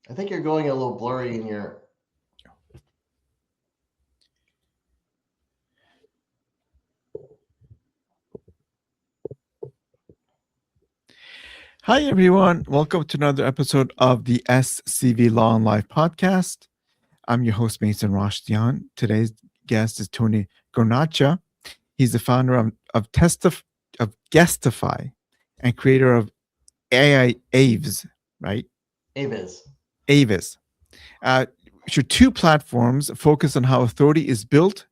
I think you're going a little blurry in your. Hi, everyone. Welcome to another episode of the SCV Law and Life podcast. I'm your host, Mason Roshdian. Today's guest is Tony Guarnaccia. He's the founder of Guestify and creator of AI AIVZ, right? AVIZ. AIVZ. Which are two platforms focused on how authority is built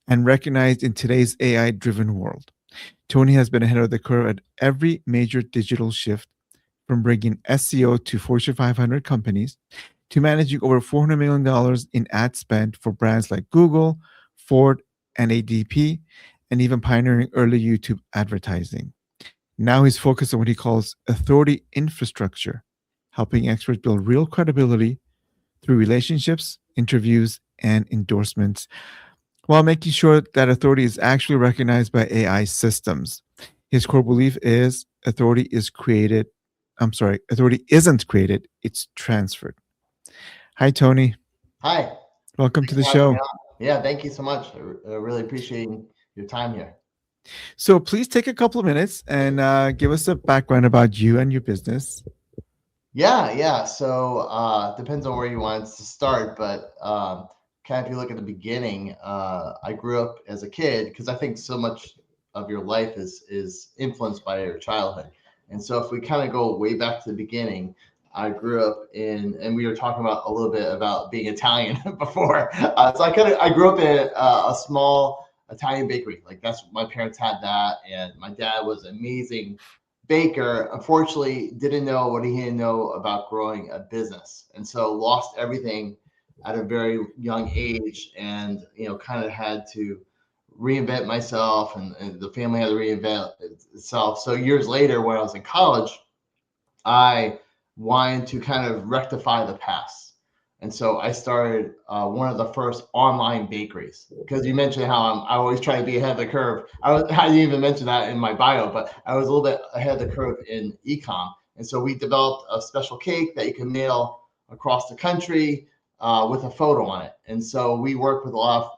and recognized in today's AI-driven world. Tony has been ahead of the curve at every major digital shift, from bringing SEO to Fortune 500 companies to managing over $400 million in ad spend for brands like Google, Ford, and ADP, and even pioneering early YouTube advertising. Now he's focused on what he calls authority infrastructure, helping experts build real credibility through relationships, interviews, and endorsements, while making sure that authority is actually recognized by AI systems. His core belief is authority isn't created, it's transferred. Hi, Tony. Hi. Welcome to Thanks the for having me show. on. Yeah, thank you so much. I really appreciate your time here. So, please take a couple of minutes and give us a background about you and your business. Yeah. So depends on where you want to start, but kind of if you look at the beginning, I grew up as a kid because I think so much of your life is influenced by your childhood. And so if we kind of go way back to the beginning, I grew up in, and we were talking about a little bit about being Italian before. So I grew up in a small Italian bakery. Like that's my parents had that, and my dad was amazing baker. Unfortunately didn't know what he didn't know about growing a business, and so lost everything at a very young age, and kind of had to reinvent myself, and the family had to reinvent itself. So years later when I was in college, I wanted to kind of rectify the past. And so I started one of the first online bakeries, because you mentioned how I always try to be ahead of the curve. I didn't even mention that in my bio, but I was a little bit ahead of the curve in ecom. And so we developed a special cake that you can mail across the country with a photo on it. And so we worked with a lot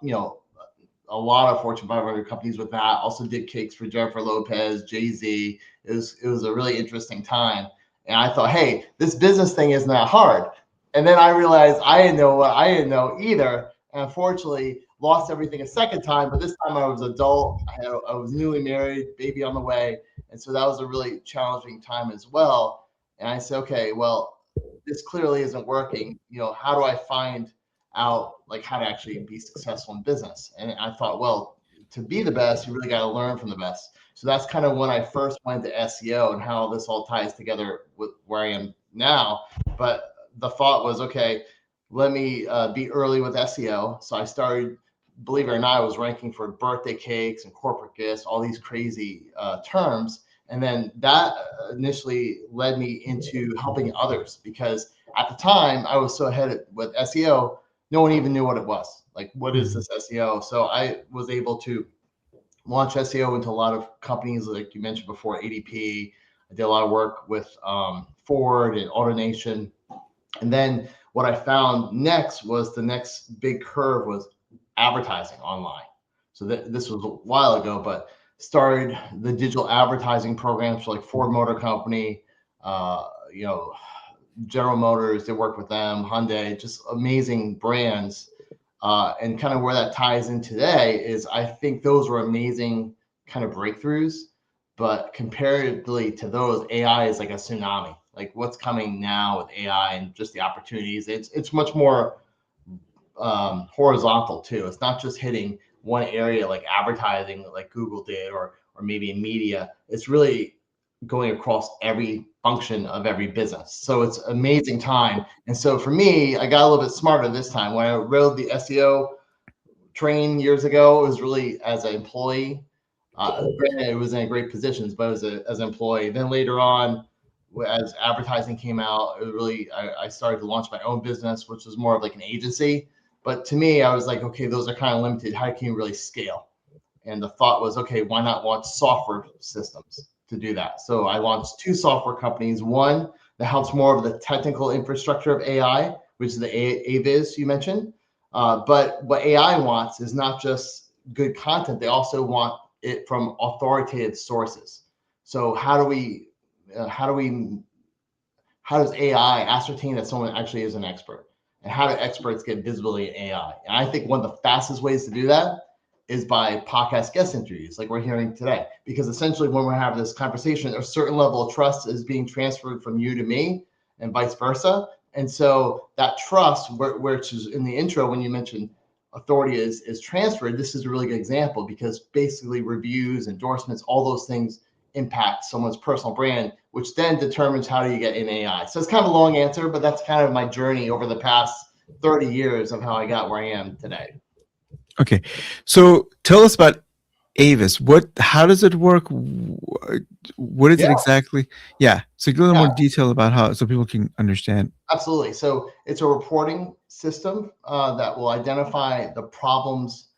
of Fortune 500 companies with that. Also did cakes for Jennifer Lopez, Jay-Z. It was a really interesting time. And I thought, hey, this business thing isn't that hard. And then I realized I didn't know what I didn't know either. And unfortunately, lost everything a second time. But this time I was adult. I was newly married, baby on the way. And so that was a really challenging time as well. And I said, okay, well, this clearly isn't working. How do I find out like how to actually be successful in business? And I thought, well, to be the best, you really got to learn from the best. So that's kind of when I first went to SEO and how this all ties together with where I am now. But the thought was, okay, let me be early with SEO. So I started, believe it or not, I was ranking for birthday cakes and corporate gifts, all these crazy terms. And then that initially led me into helping others, because at the time I was so ahead with SEO, no one even knew what it was. Like, what is this SEO? So I was able to launch SEO into a lot of companies, like you mentioned before, ADP. I did a lot of work with Ford and AutoNation. And then what I found next was the next big curve was advertising online. So this was a while ago, but started the digital advertising programs for like Ford Motor Company, uh, you know, General Motors. They work with them, Hyundai, just amazing brands. And kind of where that ties in today is I think those were amazing kind of breakthroughs, but comparatively to those, AI is like a tsunami. Like what's coming now with AI and just the opportunities, it's much more horizontal too. It's not just hitting one area like advertising, like Google did, or maybe in media. It's really going across every function of every business. So it's amazing time. And so for me, I got a little bit smarter this time. When I rode the SEO train years ago, it was really as an employee. Granted, it was in great positions, but as an employee. Then later on, as advertising came out, it really I started to launch my own business, which was more of like an agency. But to me, I was like, okay, those are kind of limited. How can you really scale? And the thought was, okay, why not launch software systems to do that? So I launched two software companies. One that helps more of the technical infrastructure of AI, which is the AIVZ you mentioned. But what AI wants is not just good content; they also want it from authoritative sources. So how do we how does AI ascertain that someone actually is an expert? And how do experts get visibility in AI? And I think one of the fastest ways to do that is by podcast guest interviews, like we're hearing today. Because essentially, when we're having this conversation, a certain level of trust is being transferred from you to me and vice versa. And so that trust, which is in the intro when you mentioned authority is transferred, this is a really good example because basically reviews, endorsements, all those things impact someone's personal brand, which then determines how do you get in AI. So it's kind of a long answer, but that's kind of my journey over the past 30 years of how I got where I am today. Okay, so tell us about AIVZ. How does it work? What is it exactly? Yeah, so give a little more detail about how, so people can understand. Absolutely. So it's a reporting system that will identify the problems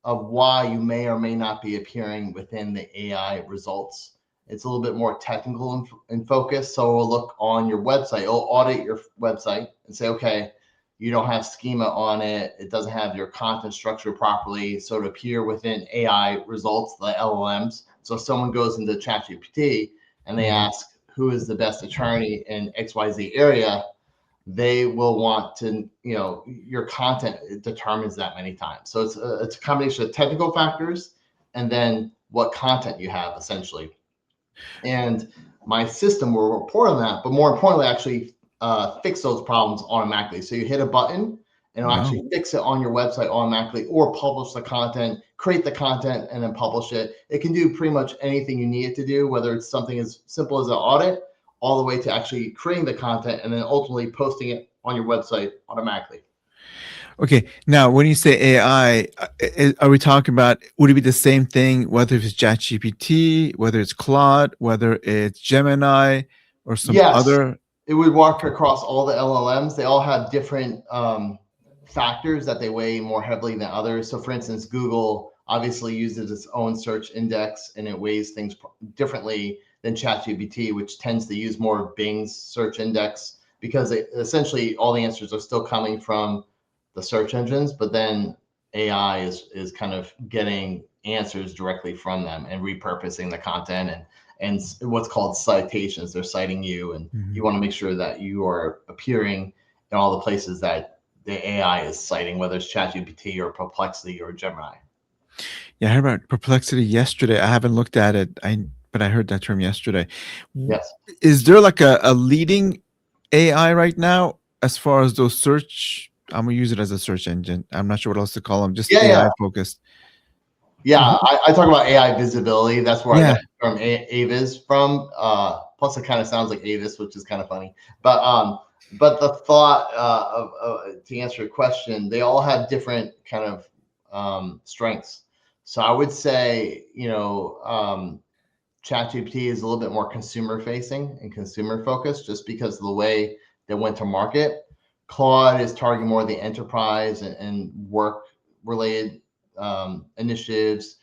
of why you may or may not be appearing within the AI results. It's a little bit more technical in focus. So we'll look on your website, it'll audit your website and say, okay, you don't have schema on it. It doesn't have your content structure properly. So to appear within AI results, the LLMs. So if someone goes into ChatGPT and they ask, who is the best attorney in XYZ area, they will want to, your content determines that many times. So it's a combination of technical factors and then what content you have essentially. And my system will report on that, but more importantly, actually fix those problems automatically. So you hit a button and it'll actually fix it on your website automatically or publish the content, create the content, and then publish it. It can do pretty much anything you need it to do, whether it's something as simple as an audit all the way to actually creating the content and then ultimately posting it on your website automatically. Okay, now when you say AI, are we talking about, would it be the same thing, whether it's ChatGPT, whether it's Claude, whether it's Gemini, or some other? It would work across all the LLMs. They all have different factors that they weigh more heavily than others. So for instance, Google obviously uses its own search index and it weighs things differently than ChatGPT, which tends to use more of Bing's search index because essentially all the answers are still coming from the search engines, but then AI is kind of getting answers directly from them and repurposing the content and what's called citations. They're citing you, and you want to make sure that you are appearing in all the places that the AI is citing, whether it's ChatGPT or Perplexity or Gemini. Yeah, I heard about Perplexity yesterday. I haven't looked at it, but I heard that term yesterday. Yes. Is there like a leading AI right now as far as those search? I'm gonna use it as a search engine. I'm not sure what else to call them. Just AI focused. Yeah, I talk about AI visibility. That's where I got the term AIVZ from. Plus, it kind of sounds like Avis, which is kind of funny. But the thought to answer your question, they all have different kind of strengths. So I would say, ChatGPT is a little bit more consumer facing and consumer focused, just because of the way they went to market. Claude is targeting more the enterprise and work related initiatives,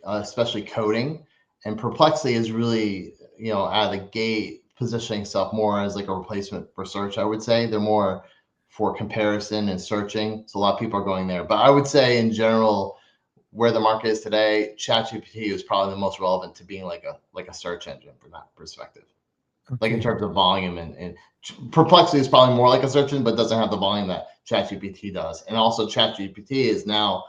especially coding. And Perplexity is really, out of the gate positioning itself more as like a replacement for search. I would say they're more for comparison and searching. So a lot of people are going there. But I would say in general, where the market is today, ChatGPT is probably the most relevant to being like a search engine from that perspective. Okay. Like in terms of volume and Perplexity is probably more like a search engine, but doesn't have the volume that ChatGPT does. And also ChatGPT is now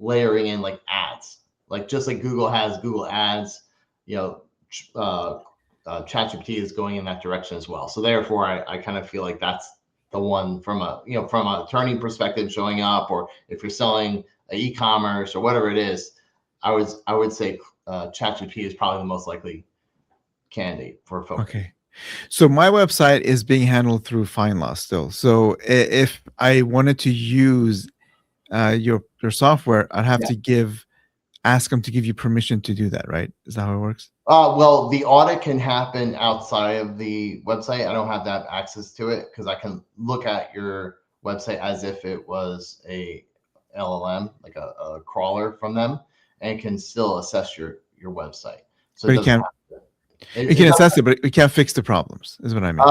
layering in like ads, like just like Google has Google Ads, ChatGPT is going in that direction as well. So therefore, I kind of feel like that's the one from a turning perspective showing up, or if you're selling e-commerce or whatever it is, I would say ChatGPT is probably the most likely candidate for focus. Okay. So my website is being handled through FindLaw still. So if I wanted to use your software, I'd have to ask them to give you permission to do that, right? Is that how it works? Well, the audit can happen outside of the website. I don't have that access to it because I can look at your website as if it was a LLM, like a crawler from them, and can still assess your website. So but it can't. You can assess it, but we can't fix the problems, is what I mean.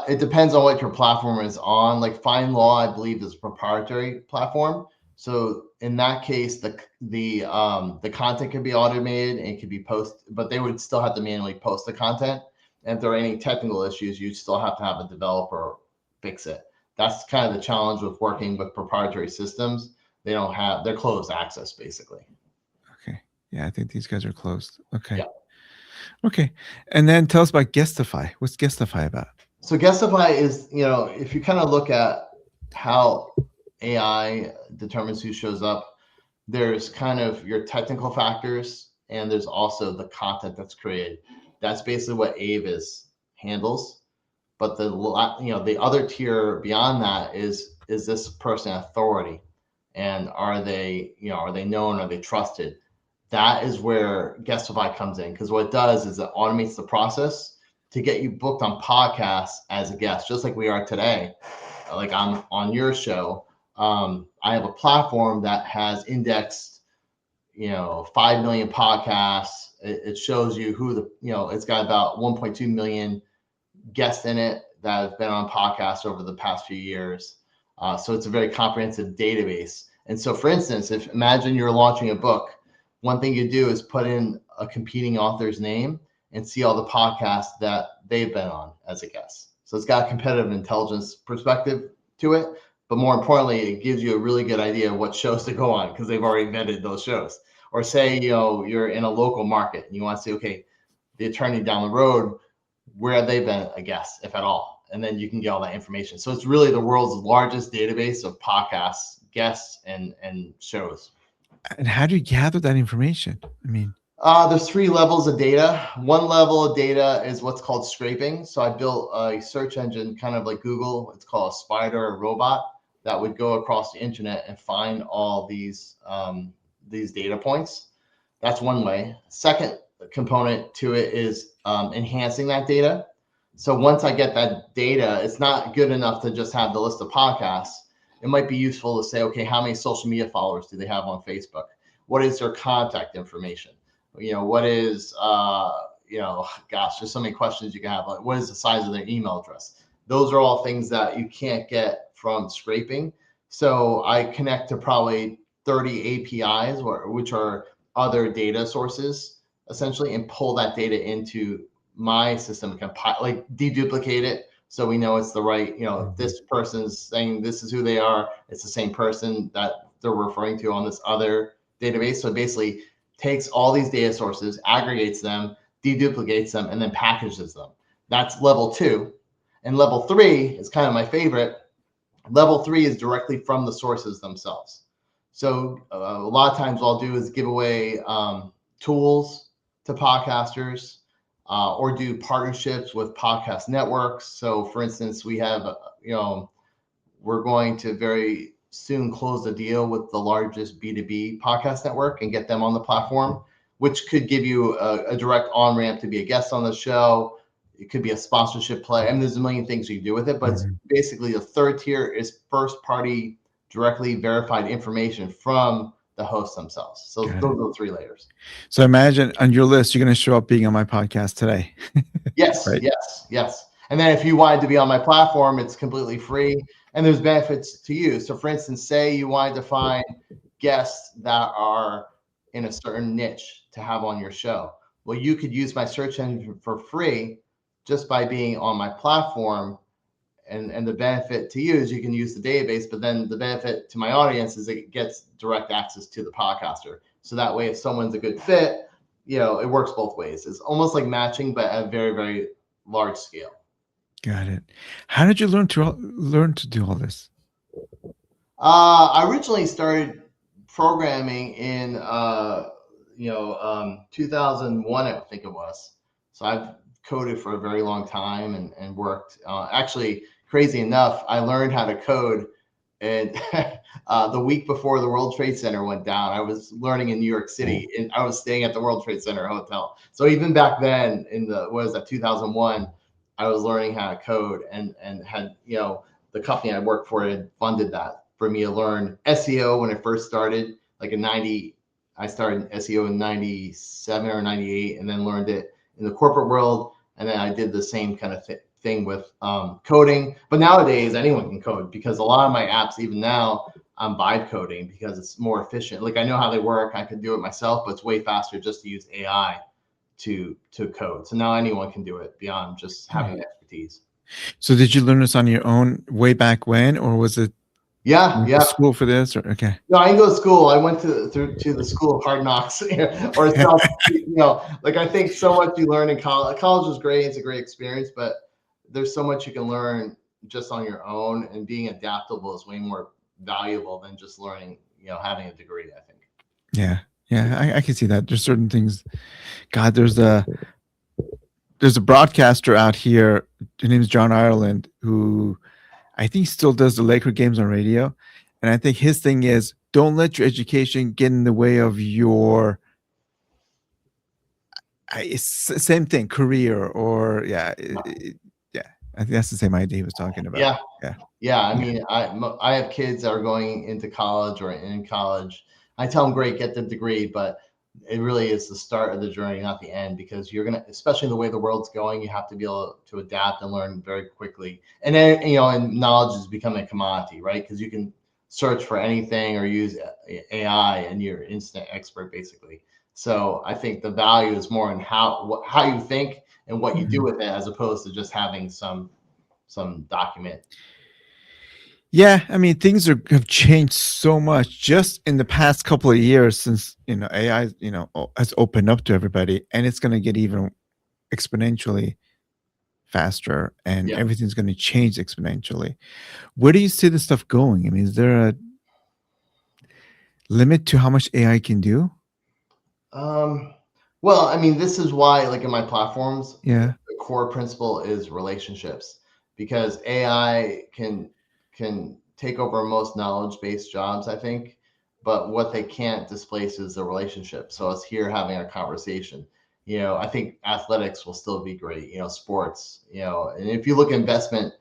It depends on what your platform is on. Like FindLaw, I believe, is a proprietary platform. So in that case, the content could be automated and it could be posted, but they would still have to manually post the content. And if there are any technical issues, you still have to have a developer fix it. That's kind of the challenge with working with proprietary systems. They're closed access basically. Okay. Yeah, I think these guys are closed. Okay. Yeah. Okay. And then tell us about Guestify. What's Guestify about? So Guestify is, if you kind of look at how AI determines who shows up, there's kind of your technical factors and there's also the content that's created. That's basically what AIVZ handles. But the other tier beyond that is this person authority, and are they known, are they trusted? That is where Guestify comes in, because what it does is it automates the process to get you booked on podcasts as a guest, just like we are today. Like I'm on your show. I have a platform that has indexed 5 million podcasts. It shows you who it's got about 1.2 million guests in it that have been on podcasts over the past few years. So it's a very comprehensive database. And so, for instance, imagine you're launching a book, one thing you do is put in a competing author's name and see all the podcasts that they've been on as a guest. So it's got a competitive intelligence perspective to it. But more importantly, it gives you a really good idea of what shows to go on because they've already vetted those shows. Or say, you're in a local market and you want to say, okay, the attorney down the road, where have they been a guest, if at all? And then you can get all that information. So it's really the world's largest database of podcasts, guests, and shows. And how do you gather that information? I mean, there's 3 levels of data. One level of data is what's called scraping. So I built a search engine, kind of like Google. It's called a spider, a robot that would go across the internet and find all these data points. That's one way. Second component to it is enhancing that data. So once I get that data, it's not good enough to just have the list of podcasts. It might be useful to say, okay, how many social media followers do they have on Facebook? What is their contact information? What is, gosh, there's so many questions you can have. Like, what is the size of their email address? Those are all things that you can't get from scraping. So I connect to probably 30 APIs, which are other data sources, essentially, and pull that data into my system, like deduplicate it, so we know it's the right, this person's saying this is who they are. It's the same person that they're referring to on this other database. So it basically takes all these data sources, aggregates them, deduplicates them, and then packages them. That's level 2. And level 3 is kind of my favorite. Level 3 is directly from the sources themselves. So a lot of times what I'll do is give away tools to podcasters, or do partnerships with podcast networks. So for instance, we have, we're going to very soon close a deal with the largest B2B podcast network and get them on the platform, which could give you a direct on-ramp to be a guest on the show. It could be a sponsorship play. I mean, there's a million things you can do with it, but it's basically the third tier is first-party, directly verified information from the hosts themselves. So those are the 3 layers. So imagine on your list, you're going to show up being on my podcast today. Yes, right? yes. And then if you wanted to be on my platform, it's completely free and there's benefits to you. So for instance, say you wanted to find guests that are in a certain niche to have on your show. Well, you could use my search engine for free just by being on my platform. And the benefit to you is you can use the database, but then the benefit to my audience is it gets direct access to the podcaster. So that way, if someone's a good fit, it works both ways. It's almost like matching, but at a very, very large scale. Got it. How did you learn to do all this? I originally started programming in 2001, I think it was. So I've coded for a very long time and worked. Actually, crazy enough, I learned how to code, and the week before the World Trade Center went down, I was learning in New York City, and I was staying at the World Trade Center hotel. So even back then, in 2001, I was learning how to code, and had the company I worked for had funded that for me to learn SEO when it first started, like I started SEO in 97 or 98, and then learned it in the corporate world, and then I did the same kind of thing with coding. But nowadays, anyone can code, because a lot of my apps, even now, I'm vibe coding because it's more efficient. Like, I know how they work, I can do it myself, but it's way faster just to use AI to code. So now anyone can do it beyond just having expertise. So did you learn this on your own way back when, or was it Yeah, went to yeah. school for this? Or okay. No, I didn't go to school. I went to the school of hard knocks, or self. Like, I think so much you learn in college. College is great; it's a great experience, but there's so much you can learn just on your own, and being adaptable is way more valuable than just learning. Having a degree, I think. Yeah, yeah, I can see that. There's certain things. God, there's a broadcaster out here. His name is John Ireland, who I think still does the Laker games on radio. And I think his thing is, don't let your education get in the way of your it's the same thing, career, or yeah, yeah. I think that's the same idea he was talking about. Yeah, Yeah, yeah. I yeah, mean, I have kids that are going into college or in college. I tell them, great, get the degree, but it really is the start of the journey, not the end, because you're gonna, especially the way the world's going, you have to be able to adapt and learn very quickly. And then, and knowledge is becoming a commodity, right? Because you can search for anything or use AI, and you're instant expert, basically. So I think the value is more in how you think and what you do with it, as opposed to just having some document. yeah. I mean, have changed so much just in the past couple of years since AI has opened up to everybody, and it's going to get even exponentially faster, and Yeah. everything's going to change exponentially. Where do you see this stuff going? I mean, is there a limit to how much AI can do? Um, well, I mean, this is why, like, in my platforms, Yeah. the core principle is relationships, because AI can take over most knowledge-based jobs, I think, but what they can't displace is the relationship. So us here having a conversation, I think athletics will still be great, sports, and if you look at investment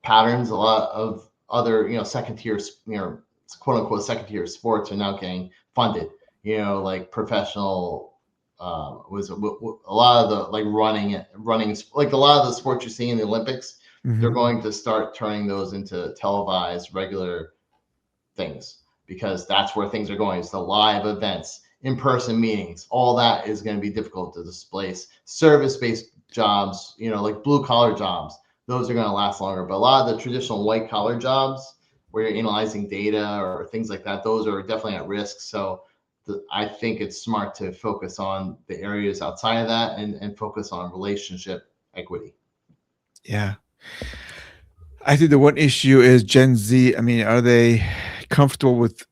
patterns, a lot of other, second tier, quote unquote second tier sports are now getting funded. Like professional, was a lot of the, like, running, like a lot of the sports you see in the Olympics, they're Hmm. going to start turning those into televised regular things, because that's where things are going. It's the live events, in-person meetings. All that is going to be difficult to displace. Service-based jobs, like blue-collar jobs, those are going to last longer. But a lot of the traditional white-collar jobs, where you're analyzing data or things like that, those are definitely at risk. So I think it's smart to focus on the areas outside of that, and focus on relationship equity. Yeah. I think the one issue is Gen Z. I mean, are they comfortable with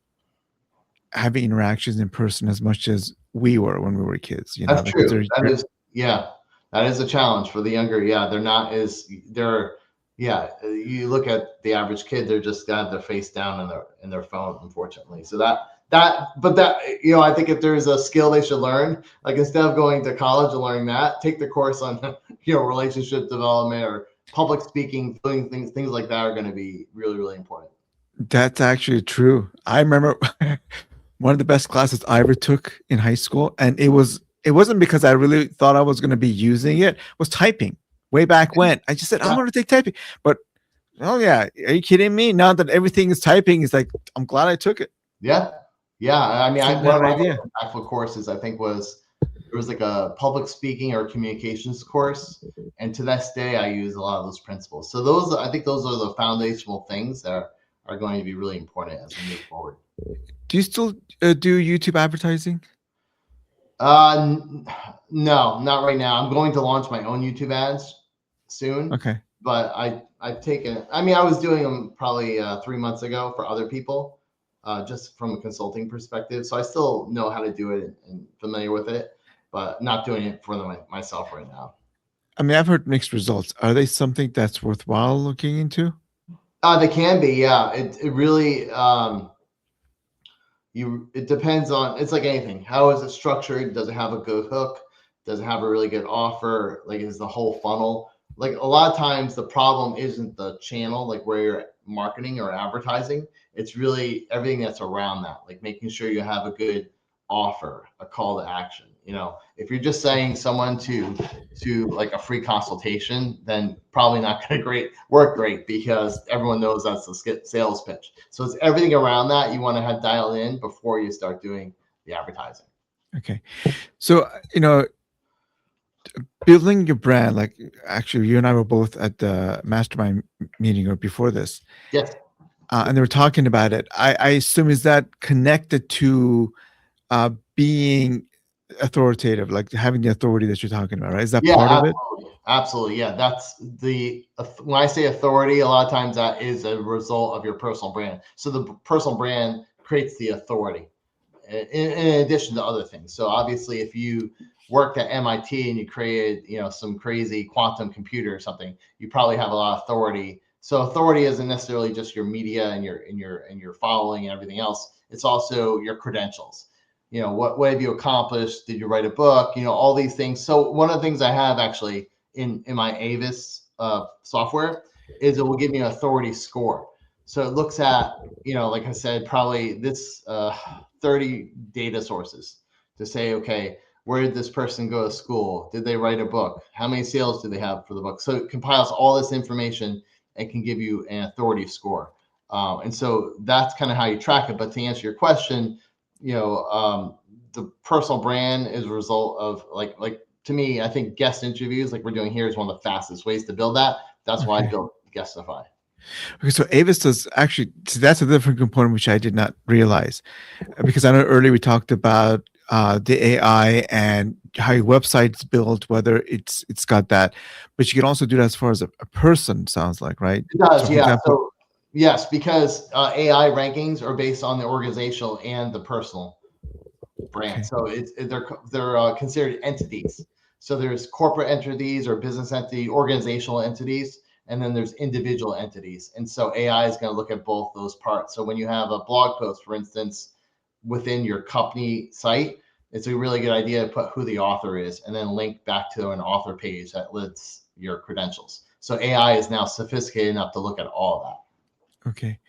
having interactions in person as much as we were when we were kids? That's Because true. That is, yeah, that is a challenge for the younger. Yeah, they're not as they're yeah. You look at the average kid; they're just got their face down in their phone, unfortunately. So but that, I think if there's a skill they should learn, like, instead of going to college and learning that, take the course on relationship development or public speaking, doing things like that are going to be really, really important. that's actually true. I remember one of the best classes I ever took in high school, and it wasn't because I really thought I was going to be using it. Was typing way back when. I just said I Yeah, want to take typing, but oh yeah, are you kidding me? Now that everything is typing, it's like I'm glad I took it. yeah, yeah. I mean, It's a one of bad my idea. most impactful courses, I think, was, there was like a public speaking or communications course, and to this day, I use a lot of those principles. So I think those are the foundational things that are going to be really important as we move forward. Do you still do YouTube advertising? No, not right now. I'm going to launch my own YouTube ads soon, Okay. but I've taken. I mean, I was doing them probably 3 months ago for other people, just from a consulting perspective. So I still know how to do it and familiar with it, but not doing it for myself right now. I mean, I've heard mixed results. Are they something that's worthwhile looking into? They can be, yeah. It really, it depends on, it's like anything. How is it structured? Does it have a good hook? Does it have a really good offer? Like, is the whole funnel, like, a lot of times the problem isn't the channel, like where you're marketing or advertising. It's really everything that's around that, like making sure you have a good offer, a call to action, If you're just saying someone to like a free consultation, then probably not going to work great, because everyone knows that's the sales pitch. So it's everything around that you want to have dialed in before you start doing the advertising. Okay. So, building your brand, like actually you and I were both at the mastermind meeting or before this, Yes. and they were talking about it. I assume, is that connected to being authoritative, like having the authority that you're talking about, right? Is that Yeah, part of it? absolutely. Yeah, that's when I say authority, a lot of times that is a result of your personal brand. So the personal brand creates the authority, in addition to other things. So obviously, if you worked at MIT and you created, some crazy quantum computer or something, you probably have a lot of authority. So authority isn't necessarily just your media and your following and everything else. It's also your credentials. What have you accomplished? Did you write a book? All these things. So one of the things I have actually in my AIVZ software is it will give me an authority score. So it looks at, like I said, probably this 30 data sources to say, okay, where did this person go to school? Did they write a book? How many sales do they have for the book? So it compiles all this information and can give you an authority score. And so that's kind of how you track it. But to answer your question, the personal brand is a result of like to me, I think guest interviews like we're doing here is one of the fastest ways to build that. That's why I built Guestify. Okay, so AIVZ does actually, so that's a different component which I did not realize, because I know earlier we talked about the AI and how your website's built, whether it's got that, but you can also do that as far as a person, sounds like, right? It does, So for yeah. example, So yes, because AI rankings are based on the organizational and the personal brand. okay, So they're considered entities. So there's corporate entities or business entity, organizational entities, and then there's individual entities. And so AI is going to look at both those parts. So when you have a blog post, for instance, within your company site, it's a really good idea to put who the author is and then link back to an author page that lists your credentials. So AI is now sophisticated enough to look at all of that. okay.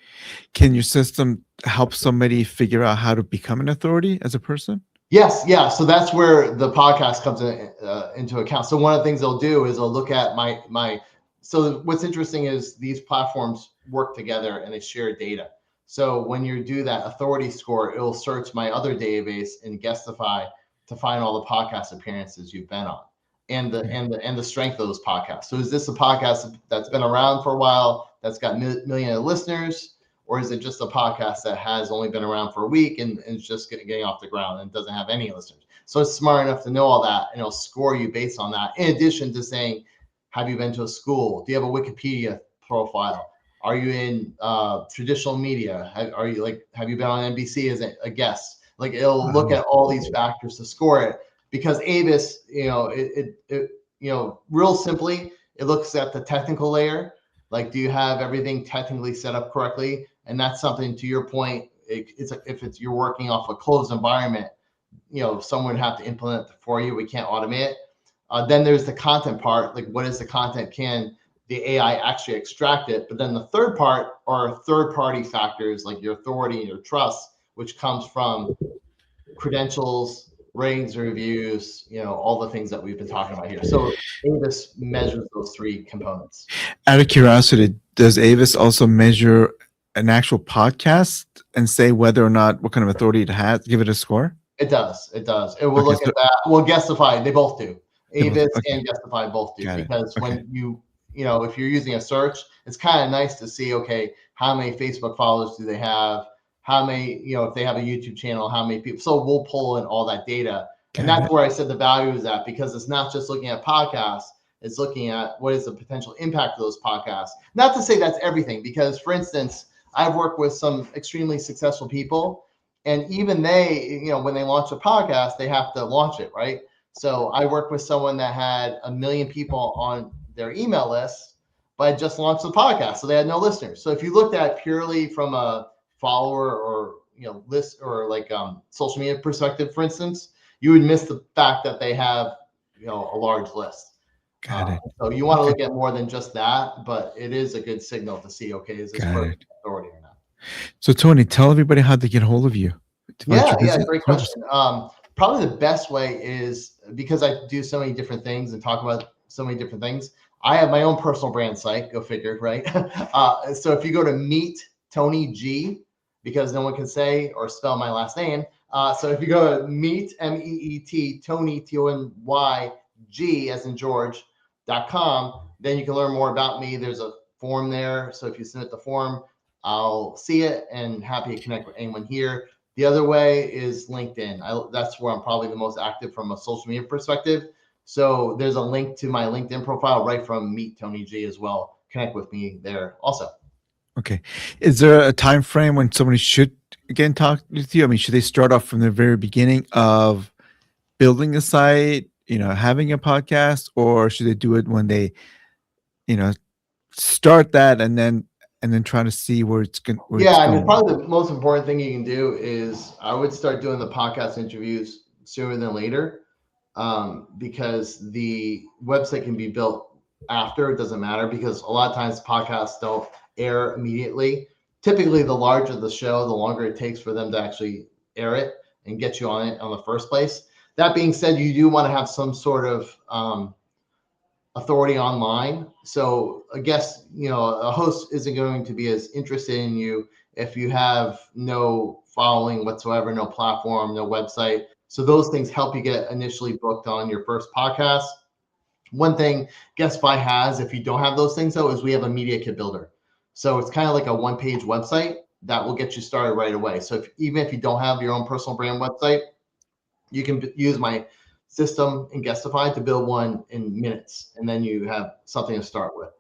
Can your system help somebody figure out how to become an authority as a person? Yes, yeah. So that's where the podcast comes into account. So one of the things they'll do is they'll look at my. So what's interesting is these platforms work together and they share data. So when you do that authority score, it'll search my other database in Guestify to find all the podcast appearances you've been on, and the strength of those podcasts. So is this a podcast that's been around for a while, that's got millions of listeners? Or is it just a podcast that has only been around for a week and is just getting off the ground and doesn't have any listeners? So it's smart enough to know all that, and it'll score you based on that. In addition to saying, have you been to a school? Do you have a Wikipedia profile? Are you in traditional media? Have you been on NBC as a guest? Like it'll look at all these factors to score it, because AIVZ, real simply, it looks at the technical layer. Like, do you have everything technically set up correctly? And that's something, to your point, if you're working off a closed environment, someone would have to implement it for you. We can't automate it. Then there's the content part. Like, what is the content? Can the AI actually extract it? But then the third part are third-party factors like your authority and your trust, which comes from credentials, ratings, reviews, all the things that we've been talking about here. So AIVZ measures those three components. Out of curiosity, does AIVZ also measure an actual podcast and say whether or not what kind of authority it has, give it a score? It does. It will look at that. Well, Guestify, they both do. AIVZ and Guestify both do, because when if you're using a search, it's kind of nice to see, okay, how many Facebook followers do they have? How many, if they have a YouTube channel, how many people? So we'll pull in all that data. And that's where I said the value is at, because it's not just looking at podcasts, it's looking at what is the potential impact of those podcasts. Not to say that's everything, because for instance, I've worked with some extremely successful people, and even they, when they launch a podcast, they have to launch it, right? So I worked with someone that had 1 million people on their email list, but I just launched the podcast, so they had no listeners. So if you looked at purely from a follower or list or like social media perspective, for instance, you would miss the fact that they have a large list. Got it. So you want to look at more than just that, but it is a good signal to see, okay, is this person authority or not? So Tony, tell everybody how to get hold of you. Yeah, great question. probably the best way is because I do so many different things and talk about so many different things. I have my own personal brand site. Go figure, right? So if you go to Meet Tony G, because no one can say or spell my last name. So if you go to Meet MEET Tony TONY G as in George.com, then you can learn more about me. There's a form there. So if you submit the form, I'll see it and happy to connect with anyone here. The other way is LinkedIn. That's where I'm probably the most active from a social media perspective. So there's a link to my LinkedIn profile right from Meet Tony G as well. Connect with me there also. Okay. Is there a time frame when somebody should again talk with you? I mean, should they start off from the very beginning of building a site, having a podcast, or should they do it when they, start that and then try to see where it's going? Yeah, I mean, probably the most important thing you can do is I would start doing the podcast interviews sooner than later, because the website can be built after. It doesn't matter because a lot of times podcasts don't air immediately. Typically, the larger the show, the longer it takes for them to actually air it and get you on it on the first place. That being said, you do want to have some sort of authority online. So I guess, a host isn't going to be as interested in you if you have no following whatsoever, no platform, no website. So those things help you get initially booked on your first podcast. One thing Guestify has, if you don't have those things though, is we have a media kit builder. So it's kind of like a one-page website that will get you started right away. So even if you don't have your own personal brand website, you can use my system in Guestify to build one in minutes, and then you have something to start with.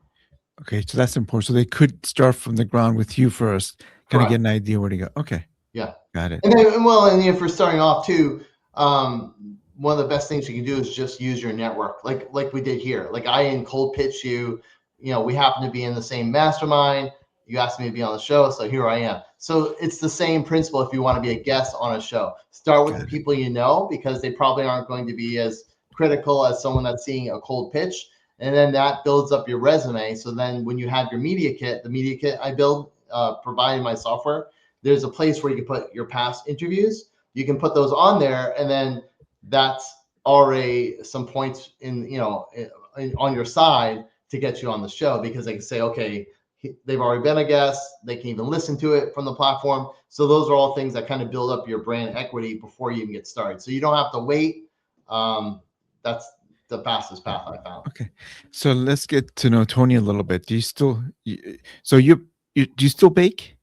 Okay, so that's important. So they could start from the ground with you first, kind of get an idea where to go. Okay. Yeah. Got it. And then, and if we're starting off too, one of the best things you can do is just use your network, like we did here. Like I cold pitch you, we happen to be in the same mastermind. You asked me to be on the show, so here I am. So it's the same principle if you want to be a guest on a show. Start with the people you know, because they probably aren't going to be as critical as someone that's seeing a cold pitch. And then that builds up your resume. So then when you have your media kit, the media kit I build, providing my software, there's a place where you can put your past interviews. You can put those on there, and then that's already some points on your side to get you on the show, because they can say, okay, they've already been a guest. They can even listen to it from the platform. So those are all things that kind of build up your brand equity before you even get started. So you don't have to wait. That's the fastest path I found. Okay, so let's get to know Tony a little bit. Do you still? Do you still bake?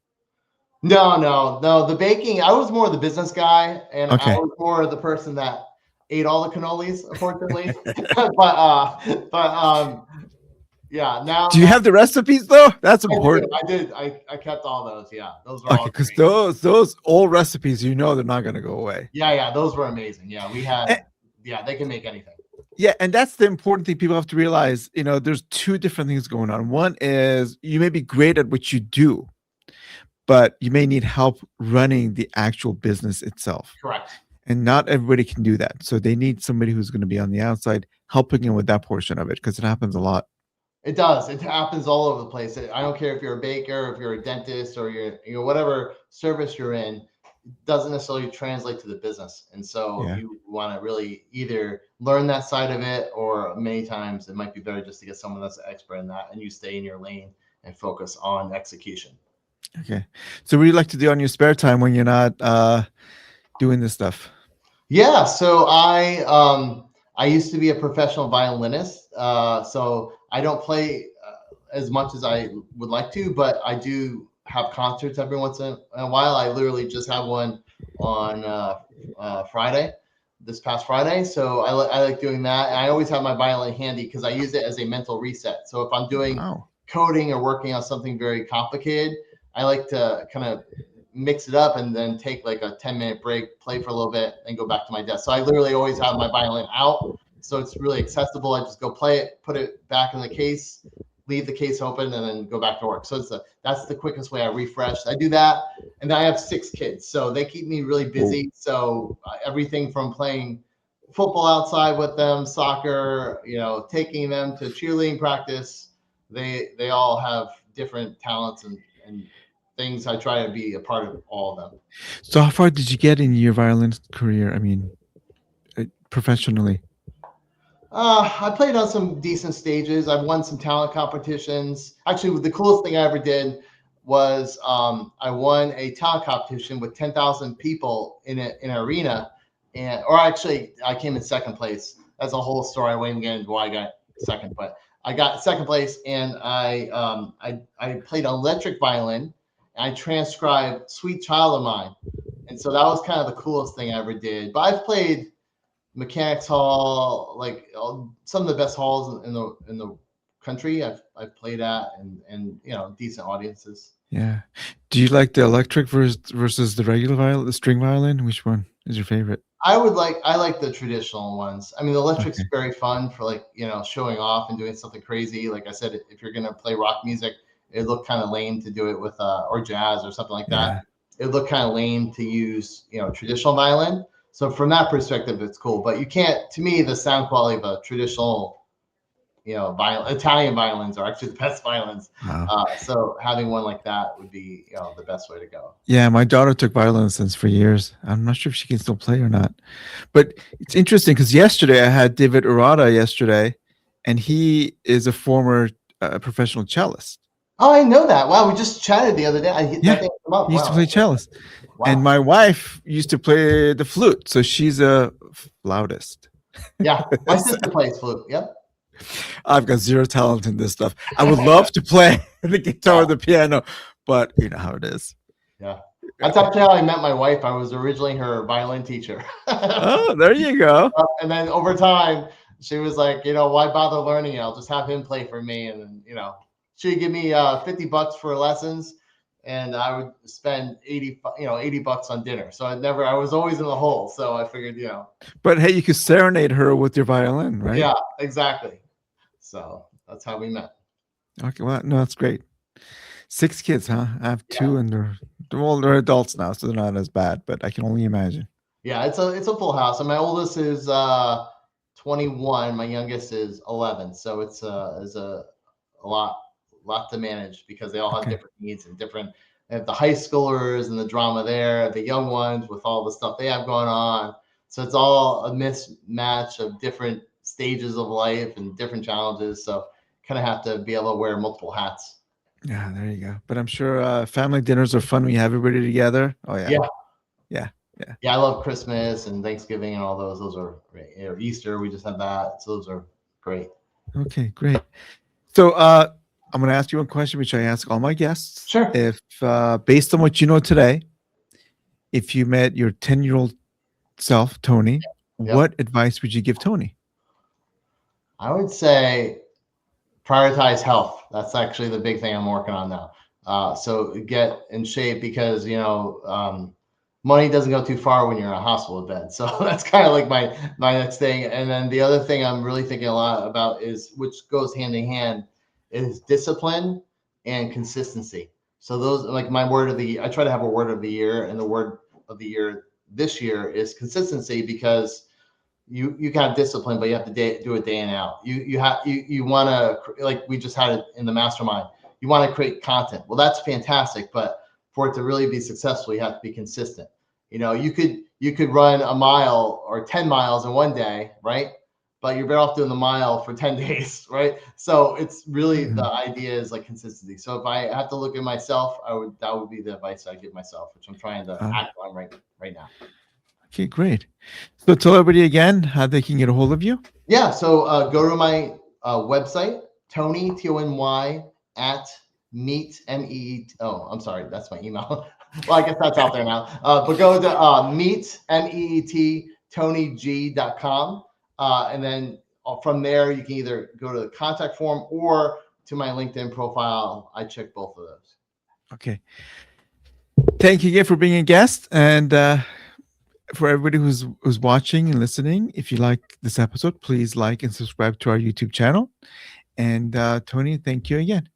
No. The baking, I was more the business guy, and Okay. I was more the person that ate all the cannolis, unfortunately. Yeah. Now, do you have the recipes though? That's important. I did. I kept all those. Yeah, those were Okay, all because great. those old recipes, they're not going to go away. Yeah, those were amazing. Yeah, we had. Yeah, they can make anything. Yeah, and that's the important thing people have to realize. There's two different things going on. One is you may be great at what you do, but you may need help running the actual business itself. Correct. And not everybody can do that. So they need somebody who's going to be on the outside helping them with that portion of it, because it happens a lot. It does. It happens all over the place. I don't care if you're a baker, if you're a dentist, or you're whatever service you're in, doesn't necessarily translate to the business. And so you want to really either learn that side of it, or many times it might be better just to get someone that's an expert in that, and you stay in your lane and focus on execution. Okay. So what do you like to do on your spare time when you're not doing this stuff? Yeah. So I used to be a professional violinist. So I don't play as much as I would like to, but I do have concerts every once in a while. I literally just had one on Friday, this past Friday. So I like doing that. And I always have my violin handy because I use it as a mental reset. So if I'm doing coding or working on something very complicated, I like to kind of mix it up and then take like a 10-minute break, play for a little bit, and go back to my desk. So I literally always have my violin out. So it's really accessible. I just go play it, put it back in the case, leave the case open, and then go back to work. So that's the quickest way I refresh. I do that. And then I have 6 kids, so they keep me really busy. So everything from playing football outside with them, soccer, taking them to cheerleading practice, they all have different talents and things. I try to be a part of all of them. So how far did you get in your violin career? I mean, professionally? I played on some decent stages. I've won some talent competitions. Actually, the coolest thing I ever did was I won a talent competition with 10,000 people in an arena, or actually, I came in second place. That's a whole story. I won't even get into why I got second, but I got second place, and I played electric violin, and I transcribed "Sweet Child of Mine," and so that was kind of the coolest thing I ever did. But I've played Mechanics Hall, like some of the best halls in the country. I've played at, and decent audiences. Yeah. Do you like the electric versus the regular violin, the string violin? Which one is your favorite? I like the traditional ones. I mean, the electric's Okay. very fun for showing off and doing something crazy. Like I said, if you're gonna play rock music, it looked kind of lame to do it with or jazz or something like that. Yeah. It looked kind of lame to use traditional violin. So from that perspective, it's cool. But you can't. To me, the sound quality of a traditional Italian violins are actually the best violins. Wow. So having one like that would be the best way to go. Yeah, my daughter took violin lessons for years. I'm not sure if she can still play or not. But it's interesting because yesterday I had David Urata yesterday, and he is a former professional cellist. Oh, I know that. Wow, we just chatted the other day. Yeah, That thing came up. he used to Wow. play cellist. And Wow. my wife used to play the flute, so she's a flautist. Yeah, my sister plays flute. Yep. I've got zero talent in this stuff. I would love to play the guitar or the piano, but you know how it is. Yeah. That's actually how I met my wife. I was originally her violin teacher. Oh, there you go. And then over time, she was like, why bother learning it? I'll just have him play for me. And then, she'd give me $50 for lessons, and I would spend 80 bucks on dinner. So I was always in the hole. So I figured, But hey, you could serenade her with your violin, right? Yeah, exactly. So that's how we met. Okay, well, no, that's great. 6 kids, huh? I have 2, and they're adults now, so they're not as bad. But I can only imagine. Yeah, it's a full house, and my oldest is 21. My youngest is 11. So it's a lot to manage because they all have different needs and different. They have the high schoolers and the drama there, the young ones with all the stuff they have going on. So it's all a mismatch of different stages of life and different challenges. So kind of have to be able to wear multiple hats. Yeah, there you go. But I'm sure family dinners are fun when you have everybody together. Oh yeah. Yeah. Yeah. Yeah, I love Christmas and Thanksgiving and all those. Those are great. Or Easter, we just had that. So those are great. Okay, great. So I'm going to ask you one question, which I ask all my guests. Sure. If based on what you know today, if you met your 10-year-old self, Tony, what advice would you give Tony? I would say prioritize health. That's actually the big thing I'm working on now. So get in shape because money doesn't go too far when you're in a hospital bed. So that's kind of like my next thing. And then the other thing I'm really thinking a lot about is, which goes hand in hand, is discipline and consistency. So those, like my word of the, I try to have a word of the year, and the word of the year this year is consistency, because you can have discipline, but you have to do it day in and out. You want to, like we just had it in the mastermind, you want to create content. Well, that's fantastic, but for it to really be successful, you have to be consistent. You could run a mile or 10 miles in one day, right? But you're better off doing the mile for 10 days, right? So it's really, the idea is like consistency. So if I have to look at myself, that would be the advice I give myself, which I'm trying to act on right now. Okay, great. So tell everybody again how they can get a hold of you. Yeah, so go to my website, Tony, Tony, at meet, MEET. Oh, I'm sorry, that's my email. Well, I guess that's out there now. But go to meet, MEET, TonyG.com. And then from there, you can either go to the contact form or to my LinkedIn profile. I check both of those. Okay. Thank you again for being a guest. And for everybody who's watching and listening, if you like this episode, please like and subscribe to our YouTube channel. And Tony, thank you again.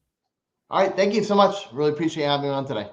All right. Thank you so much. Really appreciate having me on today.